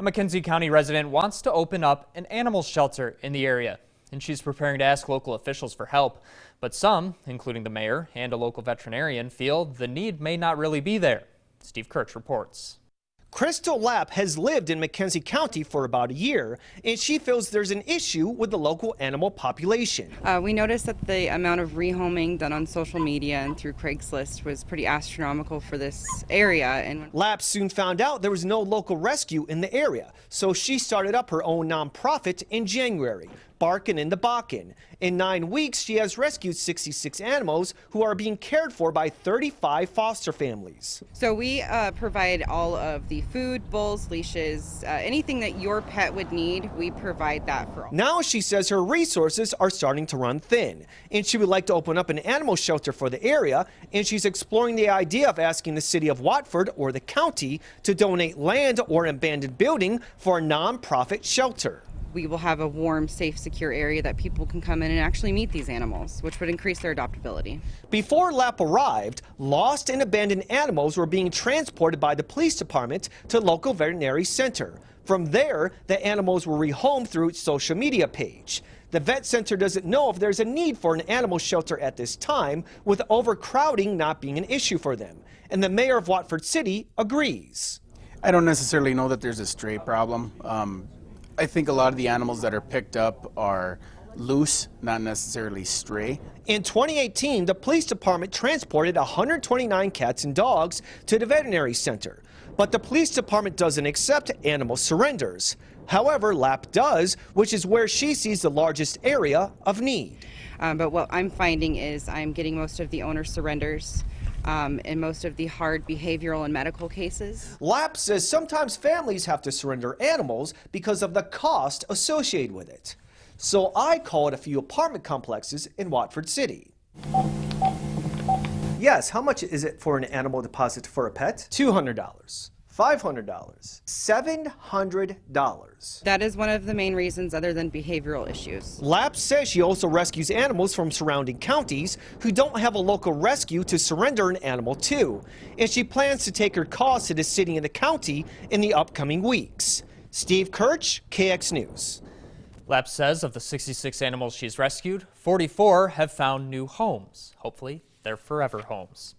A McKenzie County resident wants to open up an animal shelter in the area, and she's preparing to ask local officials for help. But some, including the mayor and a local veterinarian, feel the need may not really be there. Steve Kirch reports. Crystal Lapp has lived in McKenzie County for about a year, and she feels there's an issue with the local animal population. We noticed that the amount of rehoming done on social media and through Craigslist was pretty astronomical for this area. And Lapp soon found out there was no local rescue in the area, so she started up her own nonprofit in January, Barkin' in the Bakken. In 9 weeks, she has rescued 66 animals who are being cared for by 35 foster families. So we provide all of the food, bowls, leashes, anything that your pet would need, we provide that for all. Now she says her resources are starting to run thin, and she would like to open up an animal shelter for the area, and she's exploring the idea of asking the city of Watford or the county to donate land or an abandoned building for a nonprofit shelter. We will have a warm, safe, secure area that people can come in and actually meet these animals, which would increase their adoptability. Before Lapp arrived, lost and abandoned animals were being transported by the police department to local veterinary center. From there, the animals were rehomed through its social media page. The vet center doesn't know if there's a need for an animal shelter at this time, with overcrowding not being an issue for them. And the mayor of Watford City agrees. I don't necessarily know that there's a stray problem. I think a lot of the animals that are picked up are loose, not necessarily stray. In 2018, the police department transported 129 cats and dogs to the veterinary center. But the police department doesn't accept animal surrenders. However, Lapp does, which is where she sees the largest area of need. But what I'm finding is I'm getting most of the owner surrenders in most of the hard behavioral and medical cases. Lapp says sometimes families have to surrender animals because of the cost associated with it. So I called a few apartment complexes in Watford City. Yes, how much is it for an animal deposit for a pet? $200. $500, $700. That is one of the main reasons other than behavioral issues. Lapp says she also rescues animals from surrounding counties who don't have a local rescue to surrender an animal to. And she plans to take her cause to the city and the county in the upcoming weeks. Steve Kirch, KX News. Lapp says of the 66 animals she's rescued, 44 have found new homes. Hopefully, they're forever homes.